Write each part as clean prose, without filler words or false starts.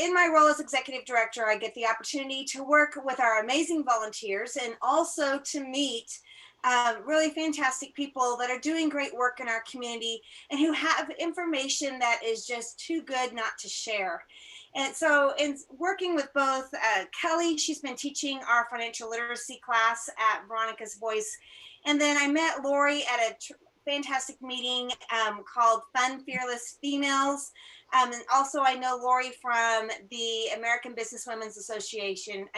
in my role as executive director, I get the opportunity to work with our amazing volunteers and also to meet really fantastic people that are doing great work in our community and who have information that is just too good not to share. And so in working with both Kelly, she's been teaching our financial literacy class at Veronica's Voice. And then I met Lori at a fantastic meeting called Fun Fearless Females. And also I know Lori from the American Business Women's Association.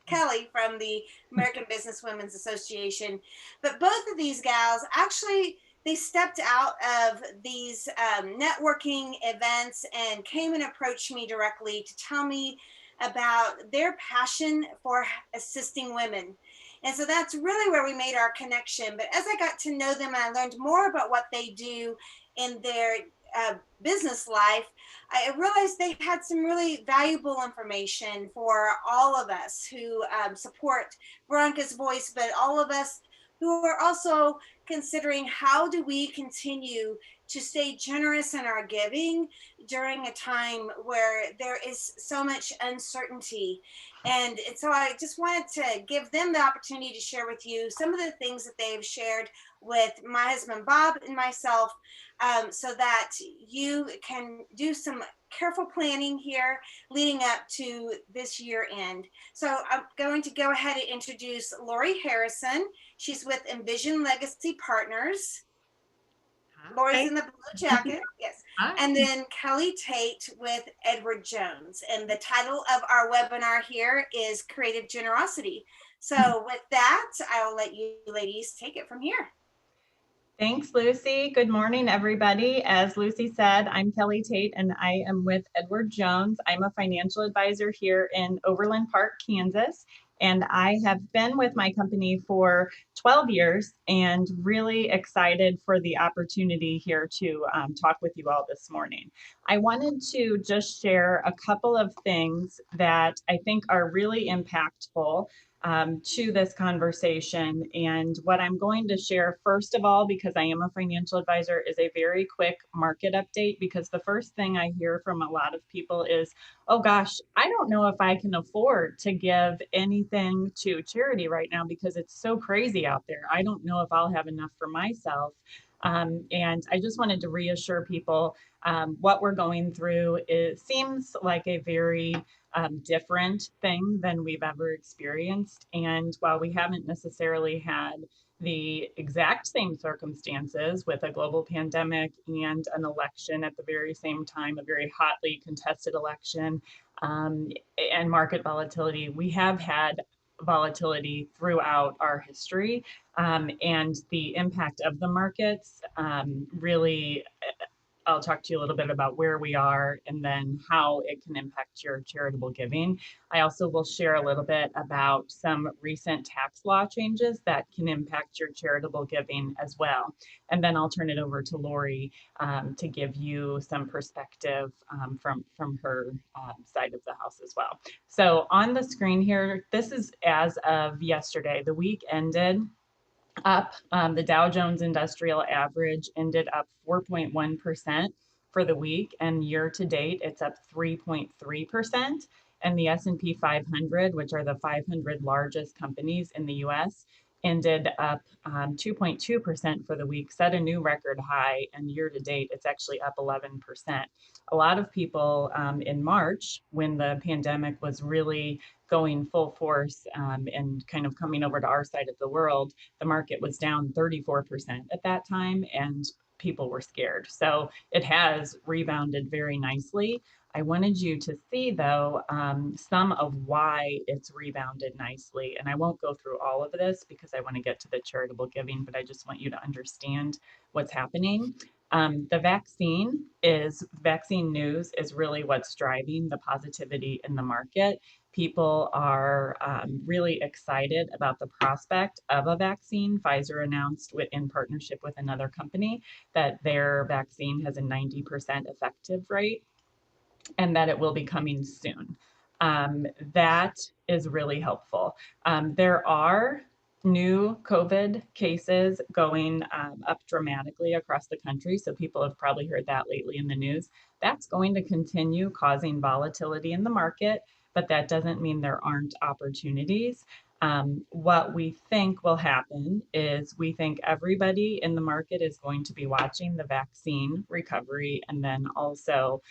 Kelly from the American Business Women's Association. But both of these gals actually, they stepped out of these networking events and came and approached me directly to tell me about their passion for assisting women. And so that's really where we made our connection. But as I got to know them and I learned more about what they do in their business life, I realized they had some really valuable information for all of us who support Veronica's Voice, but all of us who are also considering how do we continue to stay generous in our giving during a time where there is so much uncertainty. And so I just wanted to give them the opportunity to share with you some of the things that they've shared with my husband Bob and myself, so that you can do some careful planning here leading up to this year end. So I'm going to go ahead and introduce Lori Harrison. She's with Envision Legacy Partners. Hi. Lori's in the blue jacket, yes. Hi. And then Kelly Tate with Edward Jones. And the title of our webinar here is Creative Generosity. So with that, I'll let you ladies take it from here. Thanks, Lucy. Good morning, everybody. As Lucy said, I'm Kelly Tate, and I am with Edward Jones. I'm a financial advisor here in Overland Park, Kansas, and I have been with my company for 12 years and really excited for the opportunity here to talk with you all this morning. I wanted to just share a couple of things that I think are really impactful to this conversation. And what I'm going to share, first of all, because I am a financial advisor, is a very quick market update, because the first thing I hear from a lot of people is, oh gosh, I don't know if I can afford to give anything to charity right now because it's so crazy out there. I don't know if I'll have enough for myself. And I just wanted to reassure people what we're going through. It seems like a very different thing than we've ever experienced. And while we haven't necessarily had the exact same circumstances with a global pandemic and an election at the very same time, a very hotly contested election, and market volatility, we have had volatility throughout our history, and the impact of the markets really, I'll talk to you a little bit about where we are and then how it can impact your charitable giving. I also will share a little bit about some recent tax law changes that can impact your charitable giving as well. And then I'll turn it over to Lori to give you some perspective from her side of the house as well. So on the screen here, this is as of yesterday. The week ended up. The Dow Jones Industrial Average ended up 4.1% for the week, and year to date, it's up 3.3%. And the S&P 500, which are the 500 largest companies in the U.S., ended up 2.2% for the week, set a new record high, and year to date, it's actually up 11%. A lot of people in March, when the pandemic was really going full force and kind of coming over to our side of the world, the market was down 34% at that time, and people were scared. So it has rebounded very nicely. I wanted you to see, though, some of why it's rebounded nicely. And I won't go through all of this because I want to get to the charitable giving, but I just want you to understand what's happening. The vaccine news is really what's driving the positivity in the market. People are really excited about the prospect of a vaccine. Pfizer announced in partnership with another company that their vaccine has a 90% effective rate and that it will be coming soon. That is really helpful. There are new COVID cases going up dramatically across the country. So people have probably heard that lately in the news. That's going to continue causing volatility in the market, but that doesn't mean there aren't opportunities. What we think will happen is we think everybody in the market is going to be watching the vaccine recovery, and then also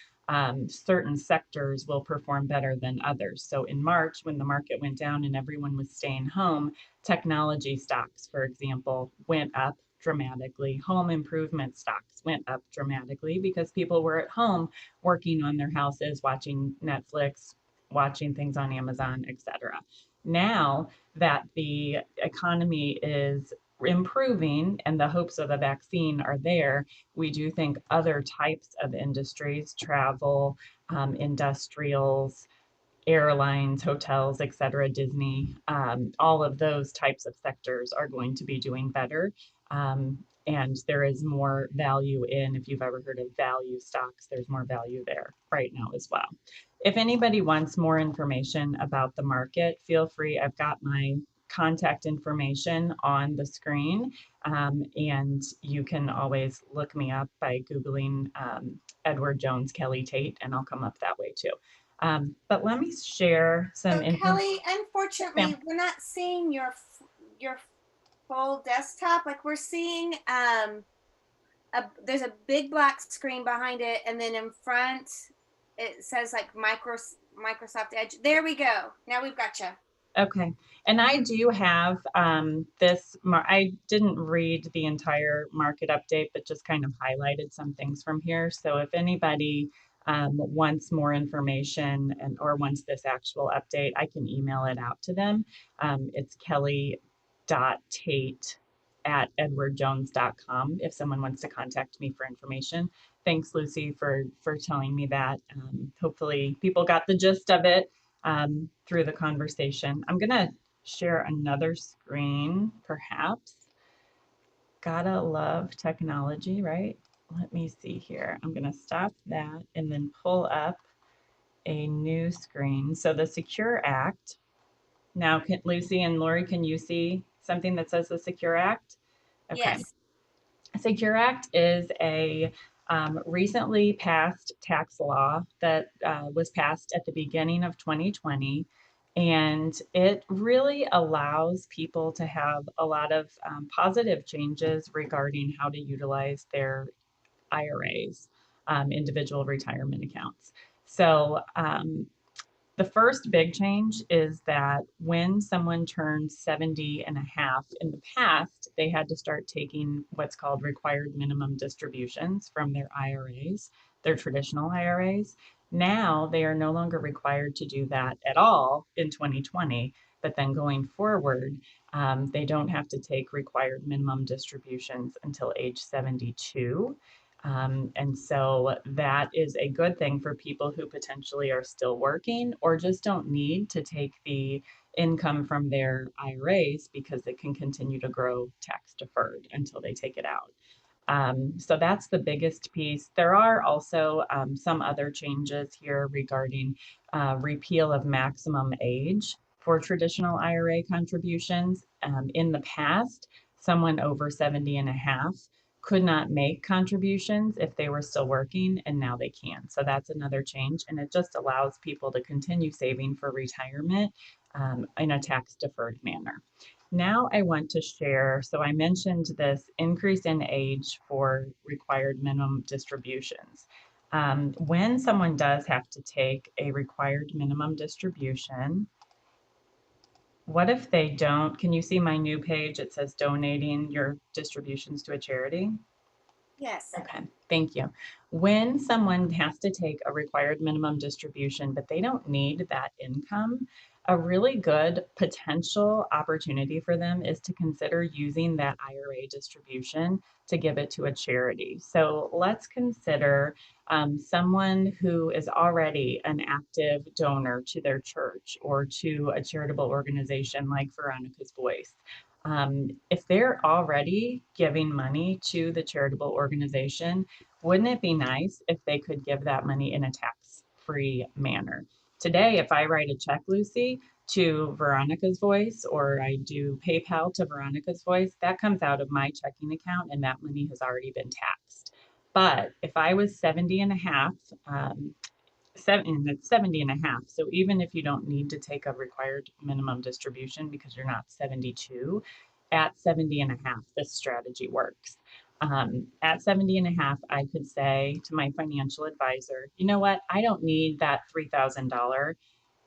certain sectors will perform better than others. So in March, when the market went down and everyone was staying home, technology stocks, for example, went up dramatically. Home improvement stocks went up dramatically because people were at home working on their houses, watching Netflix, watching things on Amazon, etc. Now that the economy is improving and the hopes of a vaccine are there, we do think other types of industries, travel, industrials, airlines, hotels, et cetera, Disney, all of those types of sectors are going to be doing better. And there is more value in, if you've ever heard of value stocks, there's more value there right now as well. If anybody wants more information about the market, feel free. I've got my contact information on the screen, and you can always look me up by Googling Edward Jones, Kelly Tate, and I'll come up that way too. But let me share some So information. Kelly, unfortunately, we're not seeing your full desktop. Like we're seeing there's a big black screen behind it, and then in front it says like Microsoft Edge. There we go. Now we've got you. Okay. And I do have I didn't read the entire market update, but just kind of highlighted some things from here. So if anybody wants more information or wants this actual update, I can email it out to them. It's kelly.tate@edwardjones.com if someone wants to contact me for information. Thanks, Lucy, for telling me that. Hopefully people got the gist of it through the conversation. I'm gonna share another screen, perhaps. Gotta love technology, right? Let me see here. I'm gonna stop that and then pull up a new screen. So the Secure Act. Now, Lucy and Lori, can you see something that says the Secure Act? Okay. Yes. Secure Act is a recently passed tax law that was passed at the beginning of 2020. And it really allows people to have a lot of positive changes regarding how to utilize their IRAs, individual retirement accounts. So the first big change is that when someone turns 70 and a half, in the past, they had to start taking what's called required minimum distributions from their IRAs, their traditional IRAs. Now they are no longer required to do that at all in 2020, but then going forward, they don't have to take required minimum distributions until age 72. And so that is a good thing for people who potentially are still working or just don't need to take the income from their IRAs because it can continue to grow tax deferred until they take it out. So that's the biggest piece. There are also some other changes here regarding repeal of maximum age for traditional IRA contributions. In the past, someone over 70 and a half could not make contributions if they were still working, and now they can. So that's another change, and it just allows people to continue saving for retirement in a tax deferred manner. Now I want to share, so I mentioned this increase in age for required minimum distributions. When someone does have to take a required minimum distribution, what if they don't? Can you see my new page? It says donating your distributions to a charity. Yes. Okay, thank you. When someone has to take a required minimum distribution, but they don't need that income, a really good potential opportunity for them is to consider using that IRA distribution to give it to a charity. So let's consider someone who is already an active donor to their church or to a charitable organization like Veronica's Voice. If they're already giving money to the charitable organization, wouldn't it be nice if they could give that money in a tax-free manner? Today, if I write a check, Lucy, to Veronica's Voice, or I do PayPal to Veronica's Voice, that comes out of my checking account and that money has already been taxed. But if I was 70 and a half, it's 70 and a half. So even if you don't need to take a required minimum distribution because you're not 72, at 70 and a half, this strategy works. At 70 and a half, I could say to my financial advisor, you know what? I don't need that $3,000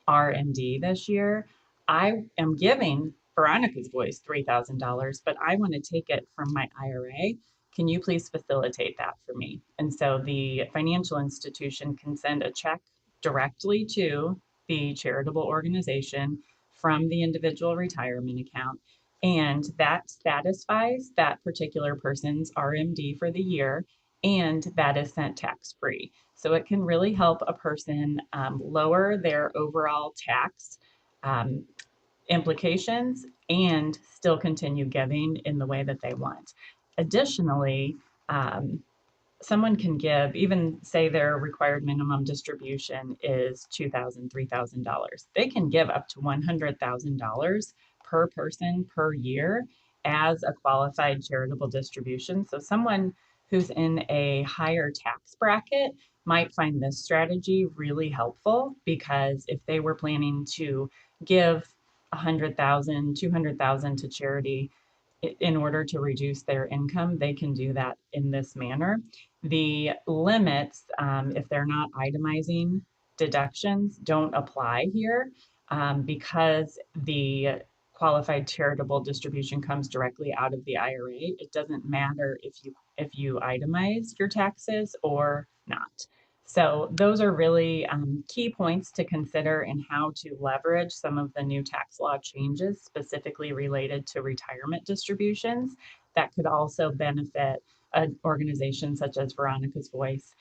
RMD this year. I am giving Veronica's Voice $3,000, but I want to take it from my IRA. Can you please facilitate that for me? And so the financial institution can send a check directly to the charitable organization from the individual retirement account. And that satisfies that particular person's RMD for the year, and that is sent tax free. So it can really help a person lower their overall tax um, implications and still continue giving in the way that they want. Additionally, someone can give, even say their required minimum distribution is $2,000, $3,000. They can give up to $100,000 per person per year as a qualified charitable distribution. So someone who's in a higher tax bracket might find this strategy really helpful, because if they were planning to give 100,000, 200,000 to charity in order to reduce their income, they can do that in this manner. The limits, if they're not itemizing deductions, don't apply here, because the qualified charitable distribution comes directly out of the IRA. It doesn't matter if you itemize your taxes or not. So those are really key points to consider in how to leverage some of the new tax law changes specifically related to retirement distributions that could also benefit an organization such as Veronica's Voice,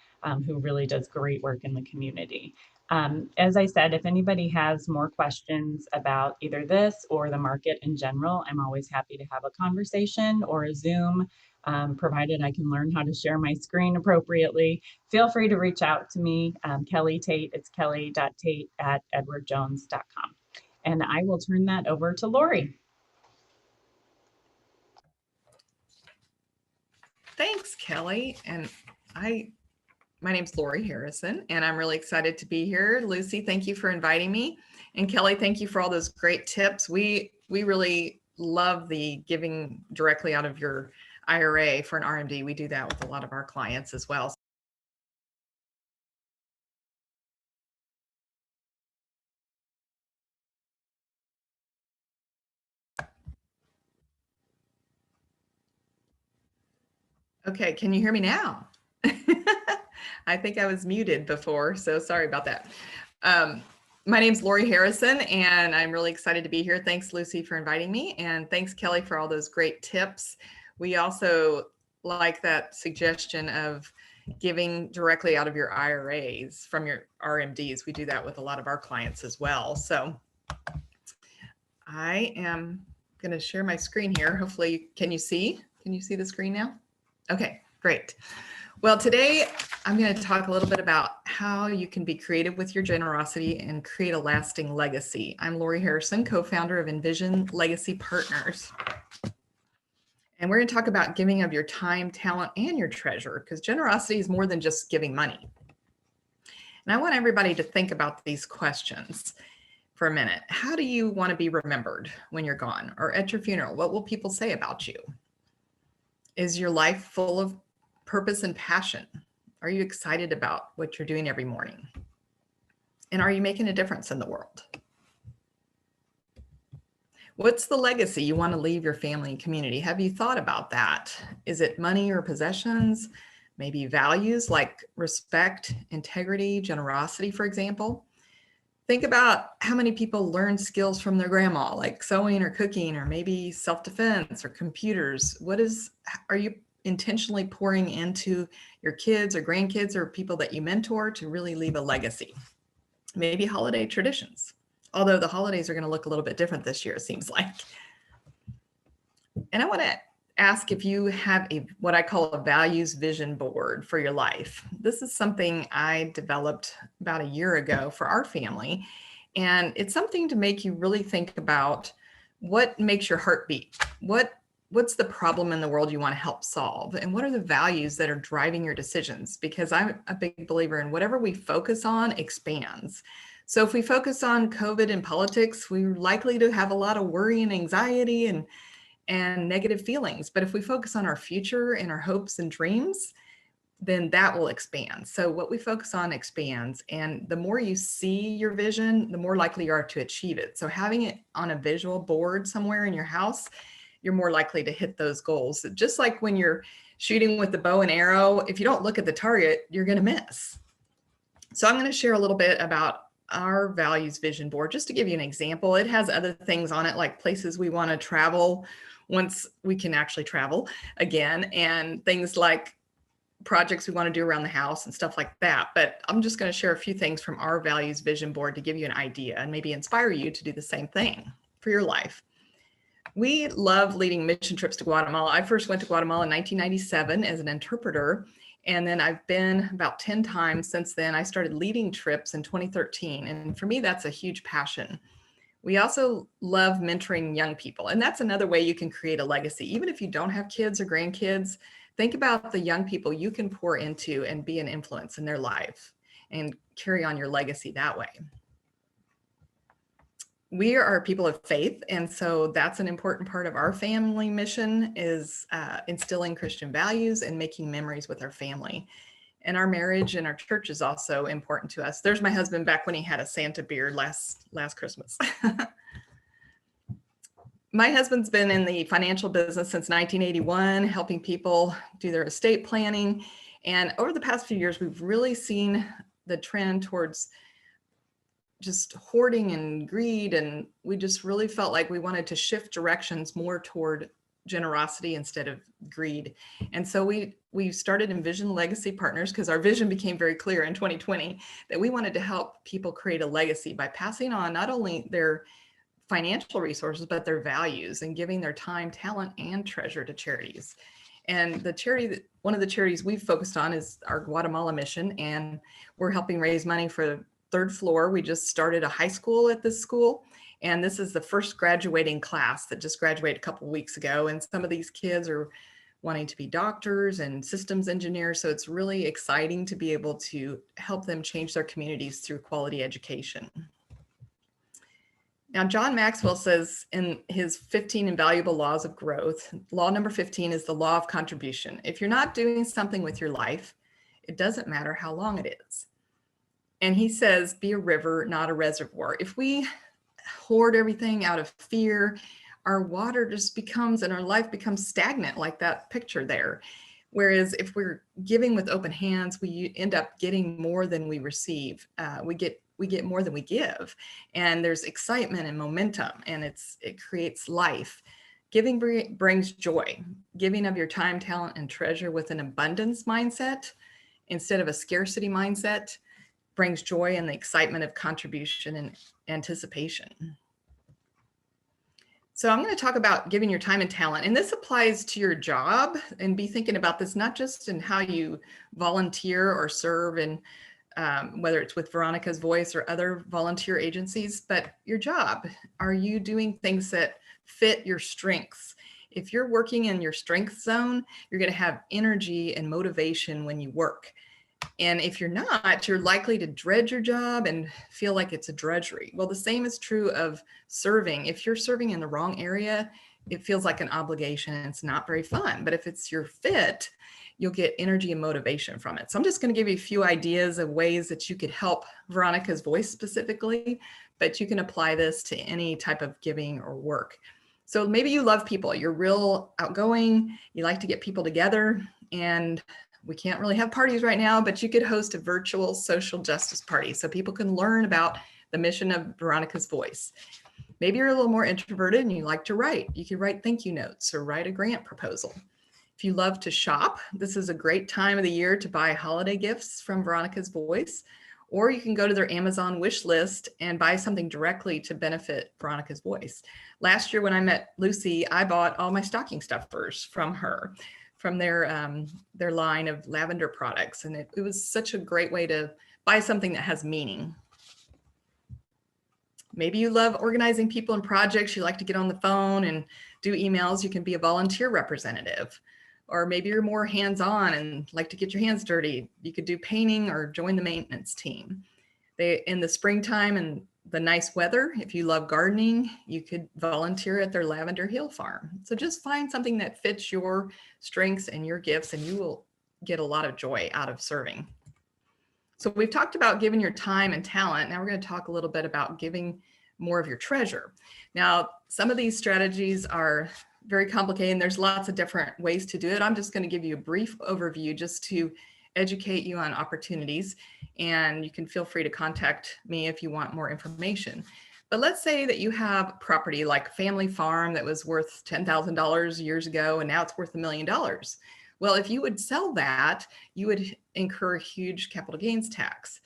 who really does great work in the community. As I said, if anybody has more questions about either this or the market in general, I'm always happy to have a conversation or a Zoom, provided I can learn how to share my screen appropriately. Feel free to reach out to me, Kelly Tate. It's kelly.tate@edwardjones.com. And I will turn that over to Lori. Thanks, Kelly. And my name's Lori Harrison, and I'm really excited to be here. Lucy, thank you for inviting me. And Kelly, thank you for all those great tips. We really love the giving directly out of your IRA for an RMD. We do that with a lot of our clients as well. Okay, can you hear me now? I think I was muted before, so sorry about that. My name's Lori Harrison, and I'm really excited to be here. Thanks, Lucy, for inviting me, and thanks, Kelly, for all those great tips. We also like that suggestion of giving directly out of your IRAs from your RMDs. We do that with a lot of our clients as well. So I am going to share my screen here. Hopefully, can you see the screen now? Okay, great. Well, today I'm going to talk a little bit about how you can be creative with your generosity and create a lasting legacy. I'm Lori Harrison, co-founder of Envision Legacy Partners. And we're going to talk about giving of your time, talent, and your treasure, because generosity is more than just giving money. And I want everybody to think about these questions for a minute. How do you want to be remembered when you're gone, or at your funeral? What will people say about you? Is your life full of purpose and passion? Are you excited about what you're doing every morning? And are you making a difference in the world? What's the legacy you want to leave your family and community? Have you thought about that? Is it money or possessions? Maybe values like respect, integrity, generosity, for example. Think about how many people learn skills from their grandma, like sewing or cooking, or maybe self-defense or computers. Are you intentionally pouring into your kids or grandkids or people that you mentor to really leave a legacy? Maybe holiday traditions, although the holidays are going to look a little bit different this year, it seems like. And I want to ask if you have what I call a values vision board for your life. This is something I developed about a year ago for our family. And it's something to make you really think about what makes your heart beat. What's the problem in the world you want to help solve? And what are the values that are driving your decisions? Because I'm a big believer in whatever we focus on expands. So if we focus on COVID and politics, we're likely to have a lot of worry and anxiety and negative feelings. But if we focus on our future and our hopes and dreams, then that will expand. So what we focus on expands. And the more you see your vision, the more likely you are to achieve it. So having it on a visual board somewhere in your house, you're more likely to hit those goals. Just like when you're shooting with the bow and arrow, if you don't look at the target, you're going to miss. So I'm going to share a little bit about our values vision board, just to give you an example. It has other things on it, like places we want to travel once we can actually travel again, and things like projects we want to do around the house and stuff like that. But I'm just going to share a few things from our values vision board to give you an idea and maybe inspire you to do the same thing for your life. We love leading mission trips to Guatemala. I first went to Guatemala in 1997 as an interpreter, and then I've been about 10 times since then. I started leading trips in 2013, and for me, that's a huge passion. We also love mentoring young people, and that's another way you can create a legacy. Even if you don't have kids or grandkids, think about the young people you can pour into and be an influence in their life and carry on your legacy that way. We are people of faith, and so that's an important part of our family mission is instilling Christian values and making memories with our family. And our marriage and our church is also important to us. There's my husband back when he had a Santa beard last Christmas. My husband's been in the financial business since 1981, helping people do their estate planning. And over the past few years, we've really seen the trend towards just hoarding and greed. And we just really felt like we wanted to shift directions more toward generosity instead of greed. And so we started Envision Legacy Partners because our vision became very clear in 2020 that we wanted to help people create a legacy by passing on not only their financial resources, but their values and giving their time, talent, and treasure to charities. And one of the charities we've focused on is our Guatemala mission, and we're helping raise money for Third Floor. We just started a high school at this school, and this is the first graduating class that just graduated a couple of weeks ago. And some of these kids are wanting to be doctors and systems engineers. So it's really exciting to be able to help them change their communities through quality education. Now, John Maxwell says in his 15 Invaluable Laws of Growth, law number 15 is the law of contribution. If you're not doing something with your life, it doesn't matter how long it is. And he says, be a river, not a reservoir. If we hoard everything out of fear, our water just becomes, and our life becomes stagnant, like that picture there. Whereas if we're giving with open hands, we end up getting more than we receive. We get more than we give, and there's excitement and momentum, and it creates life. Giving brings joy. Giving of your time, talent, and treasure with an abundance mindset instead of a scarcity mindset brings joy and the excitement of contribution and anticipation. So I'm going to talk about giving your time and talent, and this applies to your job, and be thinking about this not just in how you volunteer or serve in whether it's with Veronica's Voice or other volunteer agencies, but your job. Are you doing things that fit your strengths? If you're working in your strength zone, you're going to have energy and motivation when you work. And if you're not, you're likely to dread your job and feel like it's a drudgery. Well, the same is true of serving. If you're serving in the wrong area, it feels like an obligation and it's not very fun. But if it's your fit, you'll get energy and motivation from it. So I'm just going to give you a few ideas of ways that you could help Veronica's Voice specifically, but you can apply this to any type of giving or work. So maybe you love people, you're real outgoing, you like to get people together, and we can't really have parties right now, but you could host a virtual social justice party so people can learn about the mission of Veronica's Voice. Maybe you're a little more introverted and you like to write. You could write thank you notes or write a grant proposal. If you love to shop, this is a great time of the year to buy holiday gifts from Veronica's Voice, or you can go to their Amazon wish list and buy something directly to benefit Veronica's voice. Last year when I met Lucy, I bought all my stocking stuffers from her, from their line of lavender products. And it was such a great way to buy something that has meaning. Maybe you love organizing people and projects. You like to get on the phone and do emails. You can be a volunteer representative. Or maybe you're more hands-on and like to get your hands dirty. You could do painting or join the maintenance team. In the springtime and the nice weather, if you love gardening, you could volunteer at their Lavender Hill farm. So just find something that fits your strengths and your gifts, and you will get a lot of joy out of serving. So we've talked about giving your time and talent. Now we're going to talk a little bit about giving more of your treasure. Now, some of these strategies are very complicated and there's lots of different ways to do it. I'm just going to give you a brief overview just to educate you on opportunities, and you can feel free to contact me if you want more information. But let's say that you have property like a family farm that was worth $10,000 years ago and now it's worth $1 million. Well, if you would sell that, you would incur huge capital gains tax.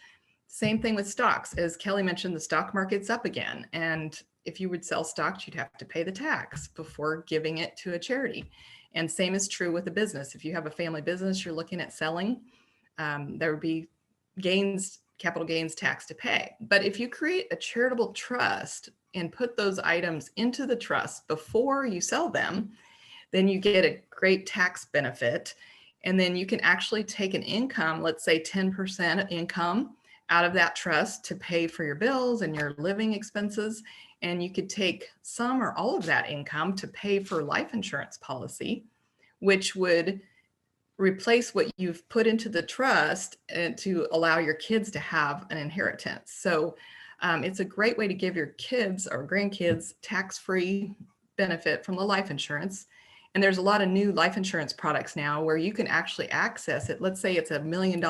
Same thing with stocks. As Kelly mentioned, the stock market's up again. And if you would sell stocks, you'd have to pay the tax before giving it to a charity. And same is true with a business. If you have a family business you're looking at selling, there would be capital gains tax to pay. But if you create a charitable trust and put those items into the trust before you sell them, then you get a great tax benefit. And then you can actually take an income, let's say 10% income out of that trust to pay for your bills and your living expenses. And you could take some or all of that income to pay for life insurance policy, which would replace what you've put into the trust and to allow your kids to have an inheritance. So it's a great way to give your kids or grandkids tax-free benefit from the life insurance. And there's a lot of new life insurance products now where you can actually access it. Let's say it's $1 million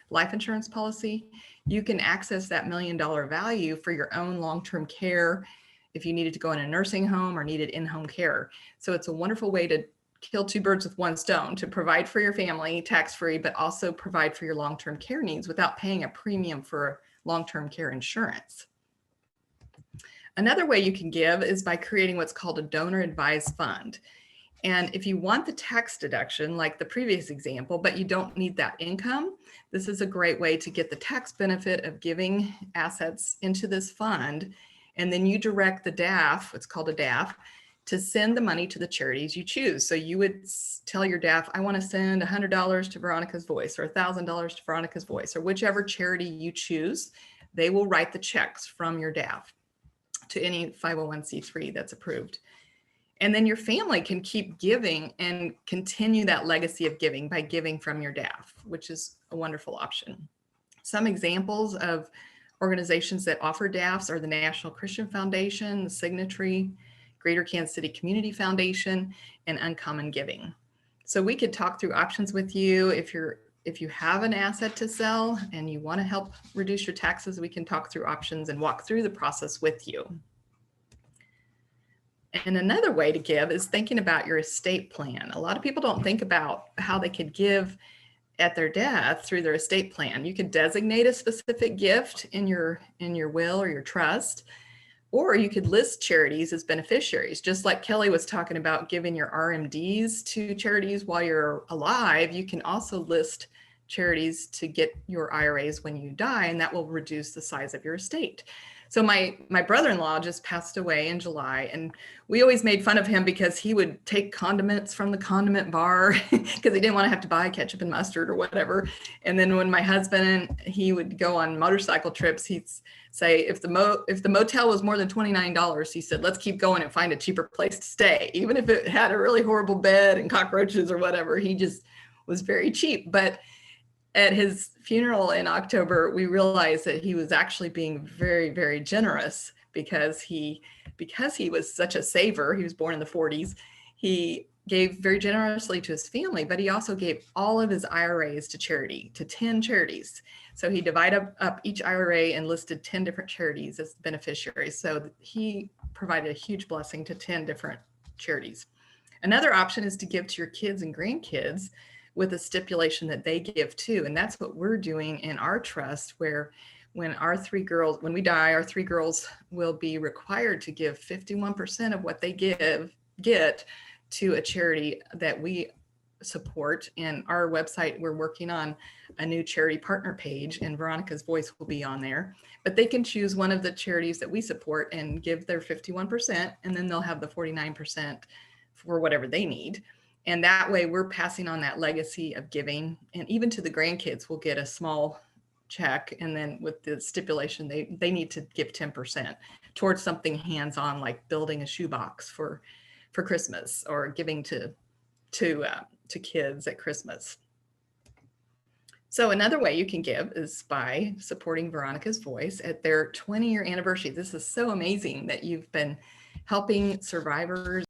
life insurance policy. You can access that $1 million value for your own long-term care if you needed to go in a nursing home or needed in-home care. So it's a wonderful way to kill two birds with one stone, to provide for your family tax-free, but also provide for your long-term care needs without paying a premium for long-term care insurance. Another way you can give is by creating what's called a donor advised fund. And if you want the tax deduction, like the previous example, but you don't need that income, this is a great way to get the tax benefit of giving assets into this fund. And then you direct the DAF, it's called a DAF, to send the money to the charities you choose. So you would tell your DAF, I want to send $100 to Veronica's Voice or $1,000 to Veronica's Voice, or whichever charity you choose. They will write the checks from your DAF to any 501c3 that's approved. And then your family can keep giving and continue that legacy of giving by giving from your DAF, which is a wonderful option. Some examples of organizations that offer DAFs are the National Christian Foundation, the Signatory, Greater Kansas City Community Foundation, and Uncommon Giving. So we could talk through options with you. If you have an asset to sell and you want to help reduce your taxes, we can talk through options and walk through the process with you. And another way to give is thinking about your estate plan. A lot of people don't think about how they could give at their death through their estate plan. You could designate a specific gift in your will or your trust, or you could list charities as beneficiaries. Just like Kelly was talking about giving your RMDs to charities while you're alive, you can also list charities to get your IRAs when you die, and that will reduce the size of your estate. So my brother-in-law just passed away in July, and we always made fun of him because he would take condiments from the condiment bar because he didn't want to have to buy ketchup and mustard or whatever. And then when my husband, he would go on motorcycle trips, he'd say, if the motel was more than $29, he said, let's keep going and find a cheaper place to stay. Even if it had a really horrible bed and cockroaches or whatever, he just was very cheap. But at his funeral in October, we realized that he was actually being very, very generous because he was such a saver. He was born in the 40s. He gave very generously to his family, but he also gave all of his IRAs to charity, to 10 charities. So he divided up each IRA and listed 10 different charities as beneficiaries. So he provided a huge blessing to 10 different charities. Another option is to give to your kids and grandkids with a stipulation that they give too. And that's what we're doing in our trust, where when we die, our 3 girls will be required to give 51% of what they get to a charity that we support. And our website, we're working on a new charity partner page, and Veronica's voice will be on there. But they can choose one of the charities that we support and give their 51%, and then they'll have the 49% for whatever they need. And that way we're passing on that legacy of giving. And even to the grandkids, we'll get a small check, and then with the stipulation they need to give 10% towards something hands-on, like building a shoebox for Christmas, or giving to kids at Christmas. So another way you can give is by supporting Veronica's Voice at their 20-year anniversary. This is so amazing that you've been helping survivors